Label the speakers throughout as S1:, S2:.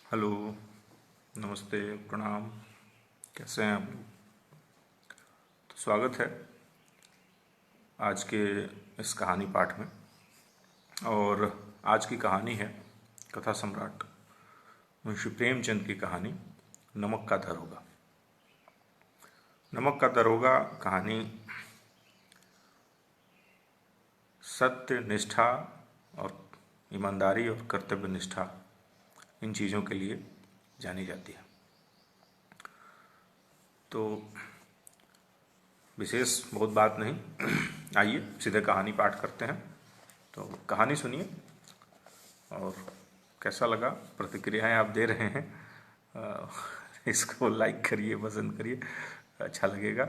S1: Hello. नमस्ते। प्रणाम। कैसे हैं आप लोग? तो स्वागत है आज के इस कहानी पाठ में। और आज की कहानी है कथा सम्राट मुंशी प्रेमचंद की कहानी नमक का दरोगा। नमक का दरोगा कहानी सत्य, निष्ठा और ईमानदारी और कर्तव्य निष्ठा, इन चीज़ों के लिए जानी जाती है। तो विशेष बहुत बात नहीं, आइए सीधे कहानी पाठ करते हैं। तो कहानी सुनिए और कैसा लगा, प्रतिक्रियाएं आप दे रहे हैं, अ, इसको लाइक करिए, पसंद करिए, अच्छा लगेगा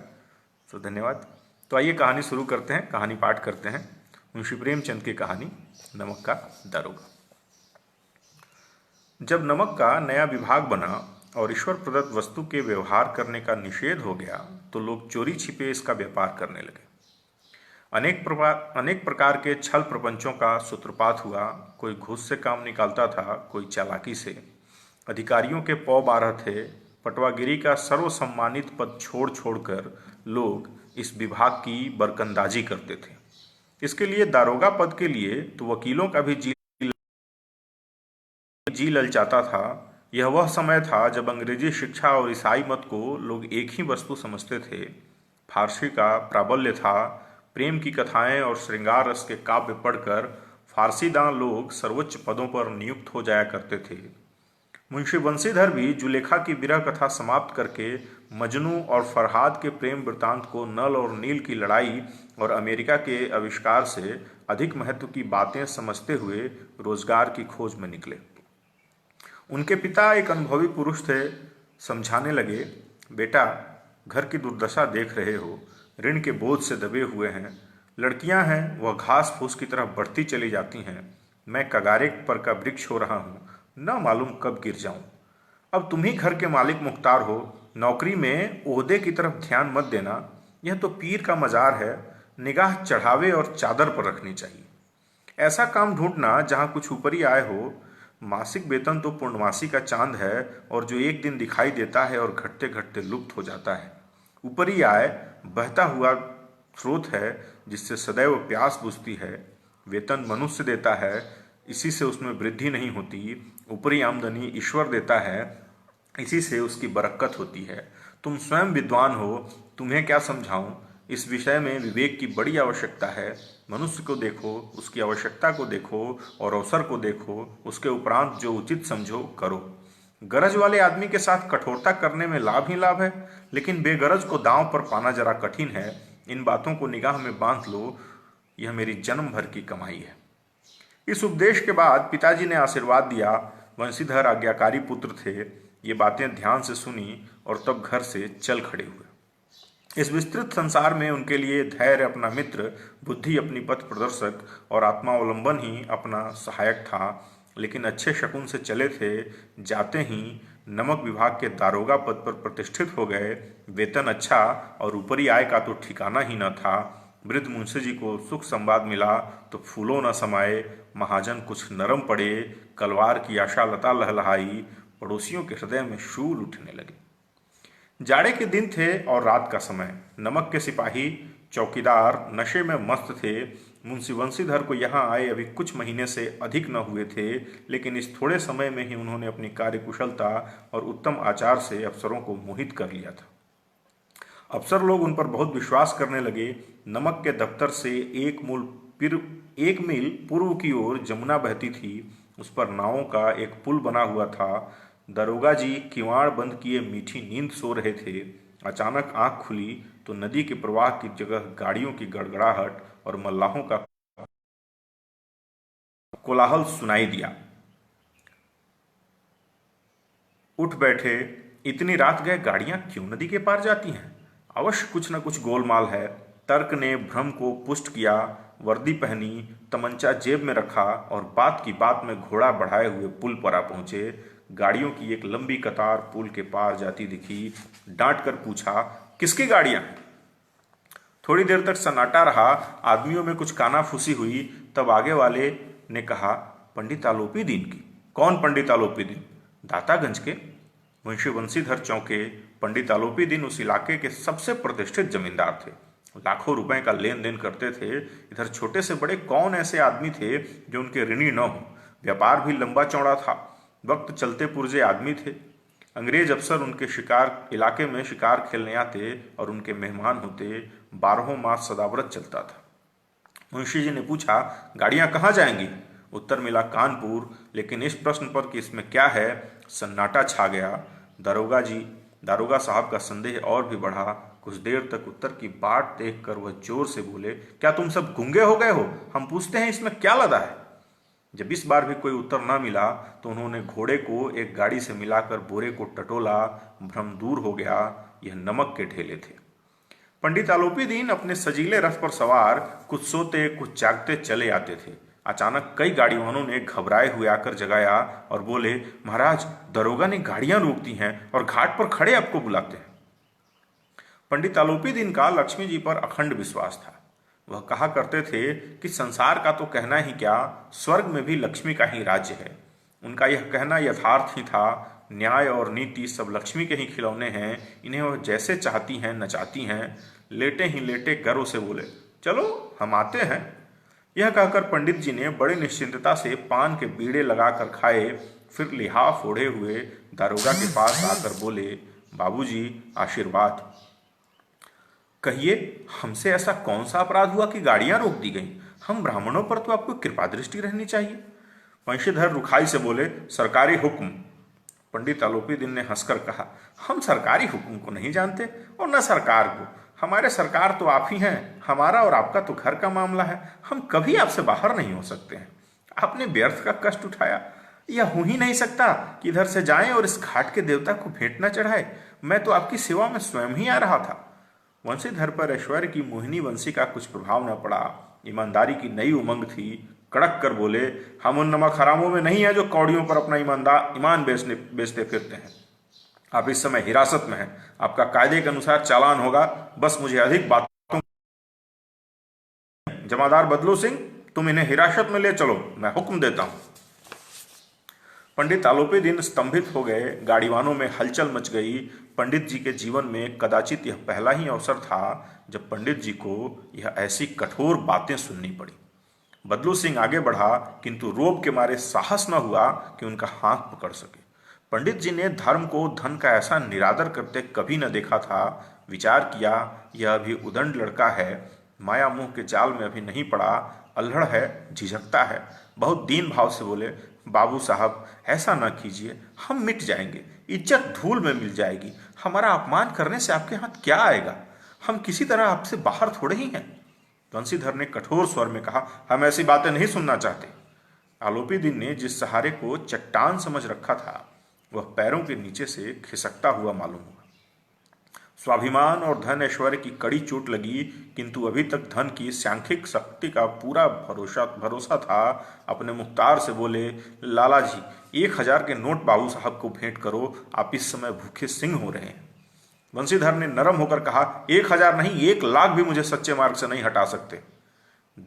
S1: तो धन्यवाद। तो आइए कहानी शुरू करते हैं, कहानी पाठ करते हैं मुंशी प्रेमचंद की कहानी नमक का दारोगा। जब नमक का नया विभाग बना और ईश्वर प्रदत्त वस्तु के व्यवहार करने का निषेध हो गया तो लोग चोरी छिपे इसका व्यापार करने लगे। अनेक प्रकार के छल प्रपंचों का सूत्रपात हुआ। कोई घूस से काम निकालता था, कोई चालाकी से। अधिकारियों के पौ बारह थे। पटवागिरी का सर्वसम्मानित पद छोड़ छोड़कर लोग इस विभाग की बरकंदाजी करते थे। इसके लिए दारोगा पद के लिए तो वकीलों का भी जी ललचाता था। यह वह समय था जब अंग्रेजी शिक्षा और ईसाई मत को लोग एक ही वस्तु समझते थे। फारसी का प्राबल्य था। प्रेम की कथाएं और श्रृंगार रस के काव्य पढ़कर फारसीदां लोग सर्वोच्च पदों पर नियुक्त हो जाया करते थे। मुंशी बंशीधर भी जुलेखा की विरह कथा समाप्त करके मजनू और फरहाद के प्रेम वृतांत को नल और नील की लड़ाई और अमेरिका के आविष्कार से अधिक महत्व की बातें समझते हुए रोजगार की खोज में निकले। उनके पिता एक अनुभवी पुरुष थे। समझाने लगे, बेटा, घर की दुर्दशा देख रहे हो, ऋण के बोझ से दबे हुए हैं। लड़कियां हैं, वह घास फूस की तरफ बढ़ती चली जाती हैं। मैं कगारे पर का वृक्ष हो रहा हूँ, न मालूम कब गिर जाऊं। अब तुम ही घर के मालिक मुख्तार हो। नौकरी में ओहदे की तरफ ध्यान मत देना। यह तो पीर का मजार है। निगाह चढ़ावे और चादर पर रखनी चाहिए। ऐसा काम ढूंढना जहां कुछ ऊपरी आय हो। मासिक वेतन तो पूर्णमासी का चांद है और जो एक दिन दिखाई देता है और घटते घटते लुप्त हो जाता है। ऊपरी आय बहता हुआ स्रोत है जिससे सदैव प्यास बुझती है। वेतन मनुष्य देता है, इसी से उसमें वृद्धि नहीं होती। ऊपरी आमदनी ईश्वर देता है, इसी से उसकी बरकत होती है। तुम स्वयं विद्वान हो, तुम्हें क्या समझाऊं। इस विषय में विवेक की बड़ी आवश्यकता है। मनुष्य को देखो, उसकी आवश्यकता को देखो और अवसर को देखो, उसके उपरांत जो उचित समझो करो। गरज वाले आदमी के साथ कठोरता करने में लाभ ही लाभ है, लेकिन बेगरज को दांव पर पाना जरा कठिन है। इन बातों को निगाह में बांध लो, यह मेरी जन्म भर की कमाई है। इस उपदेश के बाद पिताजी ने आशीर्वाद दिया। वंशीधर आज्ञाकारी पुत्र थे। ये बातें ध्यान से सुनी और तब घर से चल खड़े हुए। इस विस्तृत संसार में उनके लिए धैर्य अपना मित्र, बुद्धि अपनी पथ प्रदर्शक और आत्मावलंबन ही अपना सहायक था। लेकिन अच्छे शकुन से चले थे। जाते ही नमक विभाग के दारोगा पद पर प्रतिष्ठित हो गए। वेतन अच्छा और ऊपरी आय का तो ठिकाना ही न था। वृद्ध मुंशी जी को सुख संवाद मिला तो फूलों न समाये। महाजन कुछ नरम पड़े। कलवार की आशा लता लहलहाई। पड़ोसियों के हृदय में शूल उठने लगे। जाड़े के दिन थे और रात का समय। नमक के सिपाही चौकीदार नशे में मस्त थे। मुंशी बंशीधर को यहाँ आए अभी कुछ महीने से अधिक न हुए थे, लेकिन इस थोड़े समय में ही उन्होंने अपनी कार्यकुशलता और उत्तम आचार से अफसरों को मोहित कर लिया था। अफसर लोग उन पर बहुत विश्वास करने लगे। नमक के दफ्तर से एक मील पूर्व की ओर जमुना बहती थी। उस पर नावों का एक पुल बना हुआ था। दरोगा जी किवाड़ बंद किए मीठी नींद सो रहे थे। अचानक आंख खुली तो नदी के प्रवाह की जगह गाड़ियों की गड़गड़ाहट और मल्लाहों का कोलाहल सुनाई दिया। उठ बैठे। इतनी रात गए गाड़ियां क्यों नदी के पार जाती हैं? अवश्य कुछ न कुछ गोलमाल है। तर्क ने भ्रम को पुष्ट किया। वर्दी पहनी, तमंचा जेब में रखा और बात की बात में घोड़ा बढ़ाए हुए पुल पर आ पहुंचे। गाड़ियों की एक लंबी कतार पुल के पार जाती दिखी। डांट कर पूछा, किसकी गाड़ियां? थोड़ी देर तक सन्नाटा रहा। आदमियों में कुछ कानाफूसी हुई। तब आगे वाले ने कहा, पंडित आलोपी दीन की। कौन पंडित आलोपी दीन? दातागंज के मुंशी बंसीधर चौके पंडित आलोपी दिन उस इलाके के सबसे प्रतिष्ठित जमींदार थे। लाखों रुपए का लेन देन करते थे। इधर छोटे से बड़े कौन ऐसे आदमी थे जो उनके ऋणी न हो। व्यापार भी लंबा चौड़ा था। वक्त चलते पुरजे आदमी थे। अंग्रेज अफसर उनके शिकार इलाके में शिकार खेलने आते और उनके मेहमान होते। 12 मास सदाव्रत चलता था। मुंशी जी ने पूछा, गाड़ियां कहाँ जाएंगी? उत्तर मिला, कानपुर। लेकिन इस प्रश्न पर कि इसमें क्या है, सन्नाटा छा गया। दारोगा साहब का संदेह और भी बढ़ा। कुछ देर तक उत्तर की बाट देखकर वह जोर से बोले, क्या तुम सब गूंगे हो गए हो? हम पूछते हैं इसमें क्या लदा है? जब इस बार भी कोई उत्तर न मिला तो उन्होंने घोड़े को एक गाड़ी से मिलाकर बोरे को टटोला। भ्रम दूर हो गया। यह नमक के ढेले थे। पंडित आलोपी दीन अपने सजीले रथ पर सवार कुछ सोते कुछ जागते चले आते थे। अचानक कई गाड़ीवानों ने घबराए हुए आकर जगाया और बोले, महाराज, दरोगा ने गाड़ियां रोक दी हैं और घाट पर खड़े आपको बुलाते हैं। पंडित आलोपी दीन का लक्ष्मी जी पर अखंड विश्वास था। वह कहा करते थे कि संसार का तो कहना ही क्या, स्वर्ग में भी लक्ष्मी का ही राज्य है। उनका यह कहना यथार्थ ही था। न्याय और नीति सब लक्ष्मी के ही खिलौने हैं। इन्हें वह जैसे चाहती हैं नचाती हैं। लेटे ही लेटे गर्व से बोले, चलो हम आते हैं। यह कहकर पंडित जी ने बड़ी निश्चिंतता से पान के बीड़े लगाकर खाए। फिर लिहाफ ओढ़े हुए दारोगा के पास आकर बोले, बाबूजी, आशीर्वाद। कहिए, हमसे ऐसा कौन सा अपराध हुआ कि गाड़ियां रोक दी गईं? हम ब्राह्मणों पर तो आपको कृपा दृष्टि रहनी चाहिए। वंशीधर रुखाई से बोले, सरकारी हुक्म। पंडित आलोपी दिन ने हंसकर कहा, हम सरकारी हुक्म को नहीं जानते और न सरकार को। हमारे सरकार तो आप ही हैं। हमारा और आपका तो घर का मामला है। हम कभी आपसे बाहर नहीं हो सकते हैं। आपने व्यर्थ का कष्ट उठाया। यह हो ही नहीं सकता कि इधर से जाएं और इस घाट के देवता को भेंट न चढ़ाए। मैं तो आपकी सेवा में स्वयं ही आ रहा था। वंशीधर पर ऐश्वर्य की मोहिनी वंशी का कुछ प्रभाव न पड़ा। ईमानदारी की नई उमंग थी। कड़क कर बोले, हम उन नमक हरामों में नहीं है जो कौड़ियों पर अपना ईमान बेचते फिरते हैं। आप इस समय हिरासत में हैं। आपका कायदे के अनुसार चालान होगा। बस मुझे अधिक बातों। जमादार बदलू सिंह, तुम इन्हें हिरासत में ले चलो, मैं हुक्म देता हूं। पंडित आलोपी दिन स्तंभित हो गए। गाड़ीवानों में हलचल मच गई। पंडित जी के जीवन में कदाचित यह पहला ही अवसर था जब पंडित जी को यह ऐसी कठोर बातें सुननी पड़ी। बदलू सिंह आगे बढ़ा, किंतु रोब के मारे साहस न हुआ कि उनका हाथ पकड़ सके। पंडित जी ने धर्म को धन का ऐसा निरादर करते कभी न देखा था। विचार किया, यह अभी उदंड लड़का है, माया मोह के जाल में अभी नहीं पड़ा, अल्हड़ है, झिझकता है। बहुत दीन भाव से बोले, बाबू साहब, ऐसा न कीजिए, हम मिट जाएंगे, इज्जत धूल में मिल जाएगी। हमारा अपमान करने से आपके हाथ क्या आएगा? हम किसी तरह आपसे बाहर थोड़े ही हैं। बंसीधर ने कठोर स्वर में कहा, हम ऐसी बातें नहीं सुनना चाहते। आलोपी दिन ने जिस सहारे को चट्टान समझ रखा था वह पैरों के नीचे से खिसकता हुआ मालूम हुआ। स्वाभिमान और धन ऐश्वर्य की कड़ी चोट लगी, किंतु अभी तक धन की सांख्यिक शक्ति का पूरा भरोसा था। अपने मुख्तार से बोले, लाला जी, 1000 के नोट बाबू साहब को भेंट करो। आप इस समय भूखे सिंह हो रहे हैं। बंसीधर ने नरम होकर कहा, 1000 नहीं, 1,00,000 भी मुझे सच्चे मार्ग से नहीं हटा सकते।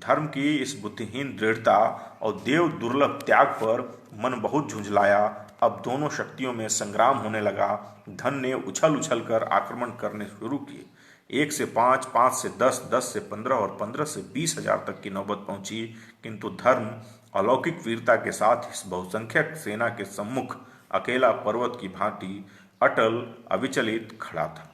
S1: धर्म की इस बुद्धिहीन दृढ़ता और देव दुर्लभ त्याग पर मन बहुत झुंझलाया। अब दोनों शक्तियों में संग्राम होने लगा। धन ने उछल उछल कर आक्रमण करने शुरू किए। 1 से 5, 5 से 10, 10 से 15 और 15 से 20,000 तक की नौबत पहुंची, किंतु धर्म अलौकिक वीरता के साथ इस बहुसंख्यक सेना के सम्मुख अकेला पर्वत की भांति अटल अविचलित खड़ा था।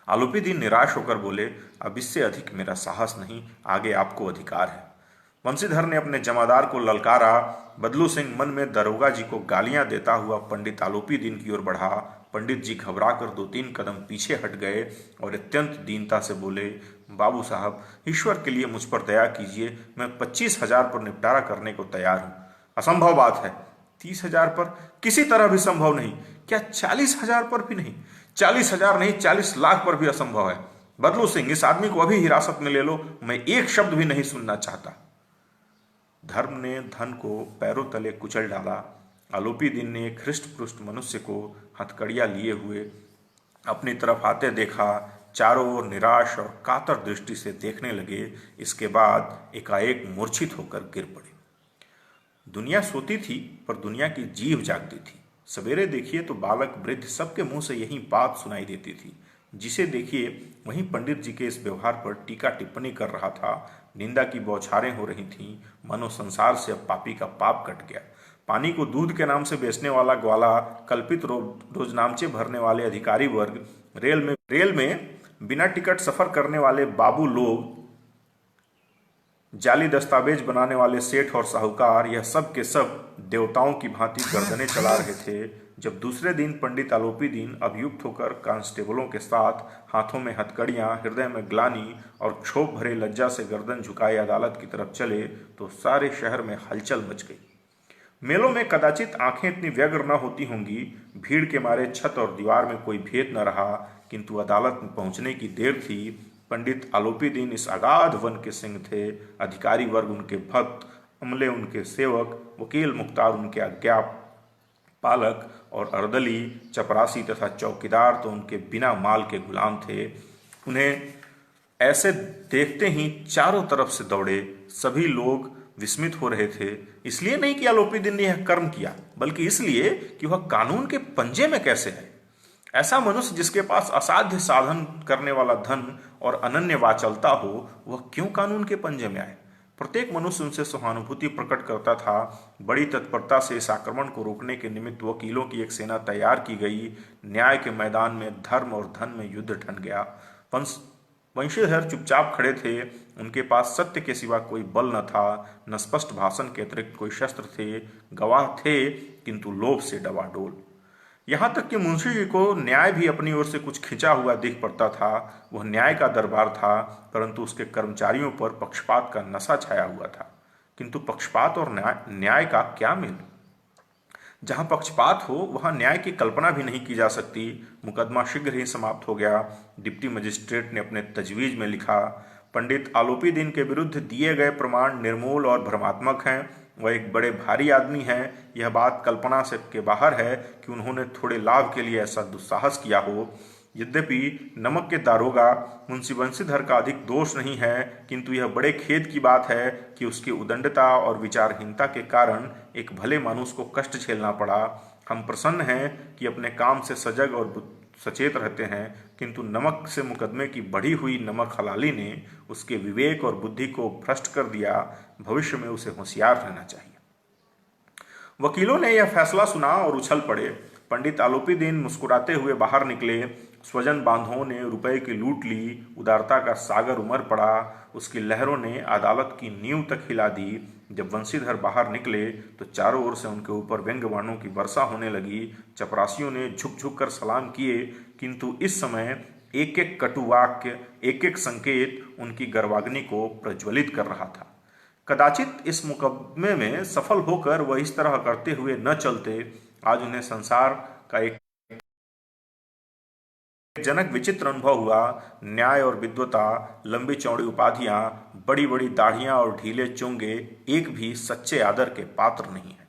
S1: आलोपी दिन निराश होकर बोले, अब इससे अधिक मेरा साहस नहीं, आगे आपको अधिकार है। वंशीधर ने अपने जमादार को ललकारा। बदलू सिंह मन में दरोगा जी को गालियां देता हुआ पंडित आलोपी दिन की ओर बढ़ा। पंडित जी घबराकर 2-3 कदम पीछे हट गए और अत्यंत दीनता से बोले, बाबू साहब, ईश्वर के लिए मुझ पर दया कीजिए। मैं 25,000 पर निपटारा करने को तैयार हूँ। असंभव बात है। 30,000 पर किसी तरह भी संभव नहीं। क्या 40,000 पर भी नहीं? 40,000 नहीं, 40 लाख पर भी असंभव है। बदलू सिंह, इस आदमी को अभी हिरासत में ले लो। मैं एक शब्द भी नहीं सुनना चाहता। धर्म ने धन को पैरों तले कुचल डाला। आलोपी दिन ने एक हृष्ट पुष्ट मनुष्य को हथकड़ियां लिए हुए अपनी तरफ आते देखा। चारों ओर निराश और कातर दृष्टि से देखने लगे। इसके बाद एकाएक मूर्छित होकर गिर पड़े। दुनिया सोती थी पर दुनिया की जीभ जागती थी। सवेरे देखिए तो बालक वृद्ध सबके मुंह से यही बात सुनाई देती थी। जिसे देखिए वहीं पंडित जी के इस व्यवहार पर टीका टिप्पणी कर रहा था। निंदा की बौछारें हो रही थीं। मनो संसार से अब पापी का पाप कट गया। पानी को दूध के नाम से बेचने वाला ग्वाला, कल्पित रोजनामचे भरने वाले अधिकारी वर्ग, रेल में बिना टिकट सफर करने वाले बाबू लोग, जाली दस्तावेज बनाने वाले सेठ और साहूकार, यह सब के सब देवताओं की भांति गर्दनें चला रहे थे। जब दूसरे दिन पंडित आलोपी दीन अभियुक्त होकर कांस्टेबलों के साथ हाथों में हथकड़ियां, हृदय में ग्लानि और क्षोभ भरे लज्जा से गर्दन झुकाए अदालत की तरफ चले तो सारे शहर में हलचल मच गई। मेलों में कदाचित आंखें इतनी व्यग्र न होती होंगी, भीड़ के मारे छत और दीवार में कोई भेद न रहा, किंतु अदालत में पहुंचने की देर थी। पंडित आलोपी दीन इस अगाध वन के सिंह थे। अधिकारी वर्ग उनके भक्त, अमले उनके सेवक, वकील मुख्तार उनके आज्ञा पालक और अर्दली, चपरासी तथा चौकीदार तो उनके बिना माल के गुलाम थे। उन्हें ऐसे देखते ही चारों तरफ से दौड़े। सभी लोग विस्मित हो रहे थे, इसलिए नहीं कि आलोपी दीन ने यह कर्म किया, बल्कि इसलिए कि वह कानून के पंजे में कैसे है। ऐसा मनुष्य जिसके पास असाध्य साधन करने वाला धन और अनन्य वाचालता हो, वह क्यों कानून के पंजे में आए। प्रत्येक मनुष्य उनसे सहानुभूति प्रकट करता था। बड़ी तत्परता से इस आक्रमण को रोकने के निमित्त वकीलों की एक सेना तैयार की गई। न्याय के मैदान में धर्म और धन में युद्ध ठन गया। वंशीधर चुपचाप खड़े थे। उनके पास सत्य के सिवा कोई बल न था, न स्पष्ट भाषण के अतिरिक्त कोई शस्त्र थे। गवाह थे किंतु लोभ से डवाडोल। यहाँ तक कि मुंशी जी को न्याय भी अपनी ओर से कुछ खिंचा हुआ दिख पड़ता था। वह न्याय का दरबार था, परंतु उसके कर्मचारियों पर पक्षपात का नशा छाया हुआ था। किंतु पक्षपात और न्याय का क्या मेल। जहां पक्षपात हो वहां न्याय की कल्पना भी नहीं की जा सकती। मुकदमा शीघ्र ही समाप्त हो गया। डिप्टी मजिस्ट्रेट ने अपने तजवीज में लिखा, पंडित आलोपी दीन के विरुद्ध दिए गए प्रमाण निर्मूल और भ्रमात्मक हैं। वह एक बड़े भारी आदमी हैं। यह बात कल्पना से के बाहर है कि उन्होंने थोड़े लाभ के लिए ऐसा दुस्साहस किया हो। यद्यपि नमक के दारोगा मुंशी बंशीधर का अधिक दोष नहीं है, किंतु यह बड़े खेद की बात है कि उसकी उदंडता और विचारहीनता के कारण एक भले मानुष को कष्ट झेलना पड़ा। हम प्रसन्न हैं कि अपने काम से सजग और सचेत रहते हैं, किंतु नमक से मुकदमे की बढ़ी हुई नमक हलाली ने उसके विवेक और बुद्धि को भ्रष्ट कर दिया। भविष्य में उसे होशियार रहना चाहिए। वकीलों ने यह फैसला सुना और उछल पड़े। पंडित आलोपी दीन मुस्कुराते हुए बाहर निकले। स्वजन बांधवों ने रुपए की लूट ली। उदारता का सागर उमड़ पड़ा। उसकी लहरों ने अदालत की नींव तक हिला दी। जब वंशीधर बाहर निकले तो चारों ओर से उनके ऊपर व्यंग्यबाणों की वर्षा होने लगी। चपरासियों ने झुक झुक कर सलाम किए, किंतु इस समय एक एक कटुवाक्य, एक एक संकेत उनकी गर्वाग्नि को प्रज्वलित कर रहा था। कदाचित इस मुकदमे में सफल होकर वह इस तरह करते हुए न चलते। आज उन्हें संसार का एक जनक विचित्र अनुभव हुआ। न्याय और विद्वता, लंबी चौड़ी उपाधियां, बड़ी बड़ी दाढ़ियां और ढीले चोंगे एक भी सच्चे आदर के पात्र नहीं है।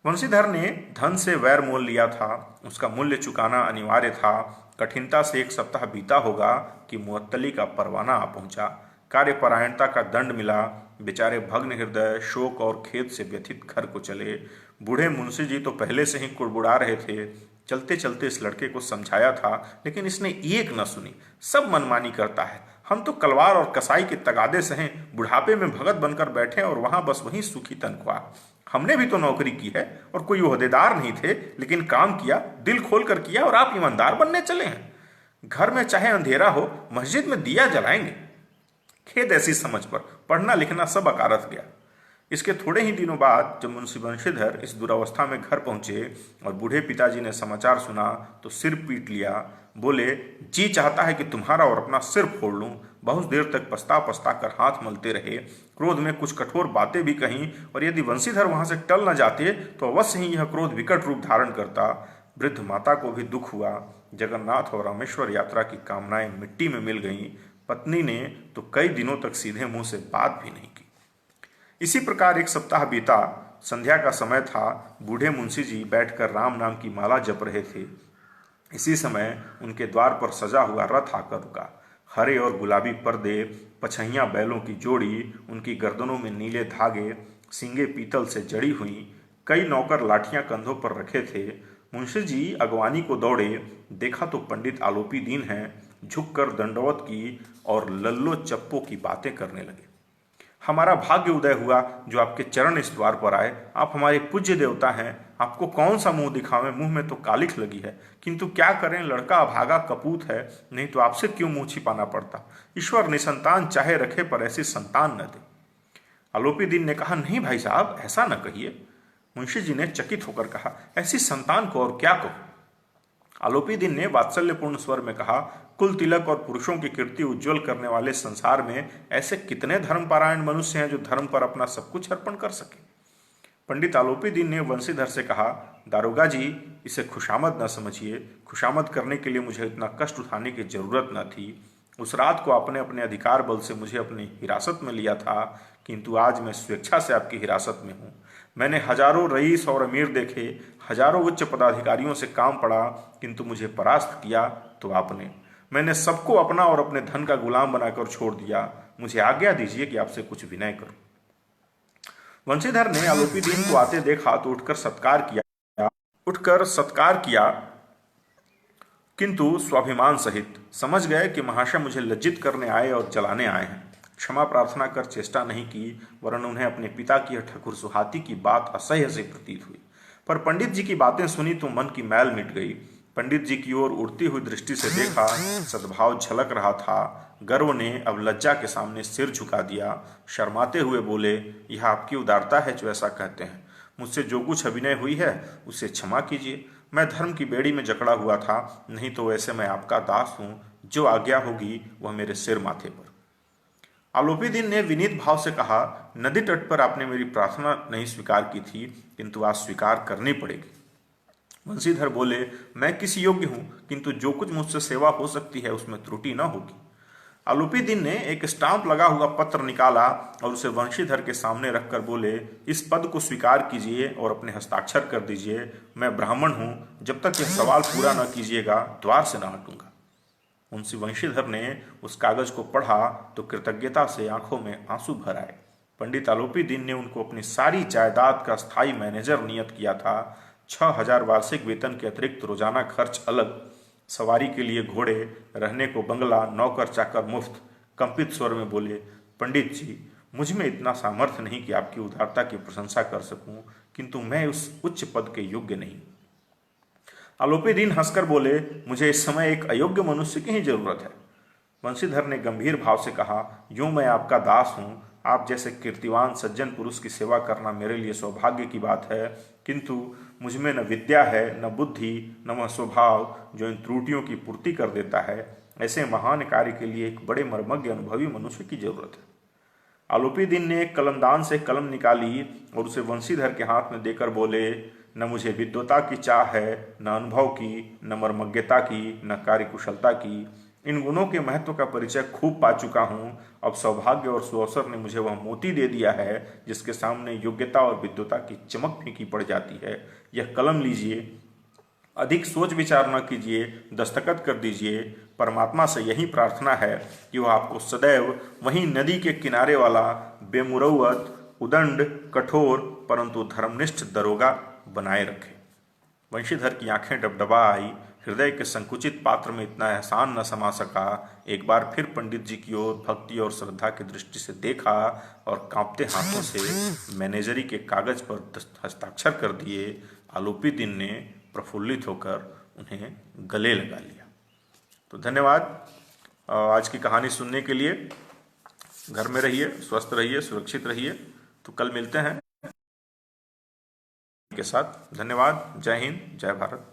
S1: वंशीधर ने धन से वैर मोल लिया था। उसका मूल्य चुकाना अनिवार्य था। कठिनता से एक सप्ताह बीता होगा कि मुअत्तली का परवाना आ पहुंचा। कार्यपरायणता का दंड मिला। बेचारे भग्न हृदय, शोक और खेद से व्यथित घर को चले। बूढ़े मुंशी जी तो पहले से ही कुड़बुड़ा रहे थे। चलते चलते इस लड़के को समझाया था, लेकिन इसने एक न सुनी। सब मनमानी करता है। हम तो कलवार और कसाई के तगादे से हैं। बुढ़ापे में भगत बनकर बैठे और वहां बस वही सुखी तनख्वाह। हमने भी तो नौकरी की है और कोई ओहदेदार नहीं थे, लेकिन काम किया, दिल खोल कर किया, और आप ईमानदार बनने चले हैं। घर में चाहे अंधेरा हो, मस्जिद में दिया जलाएंगे। खेद ऐसी समझ पर। पढ़ना लिखना सब अकारत गया। इसके थोड़े ही दिनों बाद जब मुंशी बंशीधर इस दुरावस्था में घर पहुंचे और बूढ़े पिताजी ने समाचार सुना तो सिर पीट लिया। बोले, जी चाहता है कि तुम्हारा और अपना सिर फोड़ लूं। बहुत देर तक पछता पछता कर हाथ मलते रहे। क्रोध में कुछ कठोर बातें भी कहीं, और यदि बंशीधर वहां से टल न जाते तो अवश्य ही यह क्रोध विकट रूप धारण करता। वृद्ध माता को भी दुख हुआ। जगन्नाथ और रामेश्वर यात्रा की कामनाएं मिट्टी में मिल गईं। पत्नी ने तो कई दिनों तक सीधे मुंह से बात भी नहीं की। इसी प्रकार एक सप्ताह बीता। संध्या का समय था। बूढ़े मुंशी जी बैठकर राम नाम की माला जप रहे थे। इसी समय उनके द्वार पर सजा हुआ रथ आकर रुका। हरे और गुलाबी पर्दे, पछैया बैलों की जोड़ी, उनकी गर्दनों में नीले धागे, सींगे पीतल से जड़ी हुई। कई नौकर लाठियां कंधों पर रखे थे। मुंशी जी अगवानी को दौड़े, देखा तो पंडित आलोपी दीन हैं, झुककर दंडवत की और लल्लो चप्पो की बातें करने लगे। हमारा भाग्य उदय हुआ जो आपके चरण इस द्वार पर आए। आप हमारे पूज्य देवता हैं, आपको कौन सा मुंह दिखावें, मुंह में तो कालिख लगी है, किंतु क्या करें, लड़का अभागा कपूत है, नहीं तो आपसे क्यों मुंह छिपाना पड़ता। ईश्वर निसंतान चाहे रखे पर ऐसी संतान न दे। आलोपी दीन ने कहा, नहीं भाई साहब, ऐसा न कहिए। मुंशी जी ने चकित होकर कहा, ऐसी संतान को और क्या कहूं। आलोपी दीन ने वात्सल्यपूर्ण स्वर में कहा, कुल तिलक और पुरुषों की कीर्ति उज्जवल करने वाले संसार में ऐसे कितने धर्मपरायण मनुष्य हैं जो धर्म पर अपना सब कुछ अर्पण कर सके। पंडित आलोपी दीन ने वंशीधर से कहा, दारोगा जी, इसे खुशामद न समझिए। खुशामद करने के लिए मुझे इतना कष्ट उठाने की जरूरत न थी। उस रात को आपने अपने अधिकार बल से मुझे अपनी हिरासत में लिया था, किंतु आज मैं स्वेच्छा से आपकी हिरासत में हूँ। मैंने हजारों रईस और अमीर देखे, हजारों उच्च पदाधिकारियों से काम पड़ा, किंतु मुझे परास्त किया तो आपने। मैंने सबको अपना और अपने धन का गुलाम बनाकर छोड़ दिया। मुझे आज्ञा दीजिए कि आपसे कुछ विनय करूं। वंशीधर ने आलोपी दीन को आते देखा तो उठकर सत्कार किया, किंतु स्वाभिमान सहित। समझ गए कि महाशय मुझे लज्जित करने आए और जलाने आए हैं। क्षमा प्रार्थना कर चेष्टा नहीं की, वरन उन्हें अपने पिता की ठकुर सुहाती की बात असह्य से प्रतीत हुई। पर पंडित जी की बातें सुनी तो मन की मैल मिट गई। पंडित जी की ओर उड़ती हुई दृष्टि से देखा, सद्भाव झलक रहा था। गर्व ने अब लज्जा के सामने सिर झुका दिया। शर्माते हुए बोले, यह आपकी उदारता है जो ऐसा कहते हैं। मुझसे जो कुछ अभिनय हुई है उसे क्षमा कीजिए। मैं धर्म की बेड़ी में जकड़ा हुआ था, नहीं तो वैसे मैं आपका दास हूं। जो आज्ञा होगी वह मेरे सिर माथे पर। आलोपी दीन ने विनीत भाव से कहा, नदी तट पर आपने मेरी प्रार्थना नहीं स्वीकार की थी, किंतु आज स्वीकार करनी पड़ेगी। वंशीधर बोले, मैं किस योग्य हूं, किंतु जो कुछ मुझसे सेवा हो सकती है उसमें त्रुटि न होगी। आलोपी दीन ने एक स्टाम्प लगा हुआ पत्र निकाला और उसे वंशीधर के सामने रखकर बोले, इस पद को स्वीकार कीजिए और अपने हस्ताक्षर कर दीजिए। मैं ब्राह्मण हूं, जब तक यह सवाल पूरा न कीजिएगा द्वार से न हटूंगा। मुंशी वंशीधर ने उस कागज को पढ़ा तो कृतज्ञता से आंखों में आंसू भर आए। पंडित आलोपी दीन ने उनको अपनी सारी जायदाद का स्थायी मैनेजर नियत किया था। 6,000 वार्षिक वेतन के अतिरिक्त रोजाना खर्च अलग, सवारी के लिए घोड़े, रहने को बंगला, नौकर चाकर मुफ्त। कंपित स्वर में बोले, पंडित जी, मुझ में इतना सामर्थ्य नहीं कि आपकी उदारता की प्रशंसा कर सकूं, किंतु मैं उस उच्च पद के योग्य नहीं। आलोपी दीन हंसकर बोले, मुझे इस समय एक अयोग्य मनुष्य की ही जरूरत है। वंशीधर ने गंभीर भाव से कहा, यूं मैं आपका दास हूं। आप जैसे कीर्तिवान सज्जन पुरुष की सेवा करना मेरे लिए सौभाग्य की बात है, किंतु मुझ में न विद्या है, न बुद्धि, न वह स्वभाव जो इन त्रुटियों की पूर्ति कर देता है। ऐसे महान कार्य के लिए एक बड़े मर्मज्ञ अनुभवी मनुष्य की जरूरत है। आलोपी दीन ने एक कलमदान से कलम निकाली और उसे वंशीधर के हाथ में देकर बोले, न मुझे विद्वता की चाह है, न अनुभव की, न मर्मज्ञता की, न कार्यकुशलता की। इन गुणों के महत्व का परिचय खूब पा चुका हूँ। अब सौभाग्य और सुअवसर ने मुझे वह मोती दे दिया है जिसके सामने योग्यता और विद्वता की चमक फीकी पड़ जाती है। यह कलम लीजिए, अधिक सोच विचार न कीजिए, दस्तखत कर दीजिए। परमात्मा से यही प्रार्थना है कि वह आपको सदैव वहीं नदी के किनारे वाला बेमुरौवत, उदंड, कठोर परंतु धर्मनिष्ठ दरोगा बनाए रखे। वंशीधर की आंखें डबडबा आई। हृदय के संकुचित पात्र में इतना एहसान न समा सका। एक बार फिर पंडित जी की ओर भक्ति और श्रद्धा की दृष्टि से देखा और कांपते हाथों से मैनेजरी के कागज पर हस्ताक्षर कर दिए। आलोपी दीन ने प्रफुल्लित होकर उन्हें गले लगा लिया। तो धन्यवाद आज की कहानी सुनने के लिए। घर में रहिए, स्वस्थ रहिए, सुरक्षित रहिए। तो कल मिलते हैं के साथ। धन्यवाद। जय हिंद, जय भारत।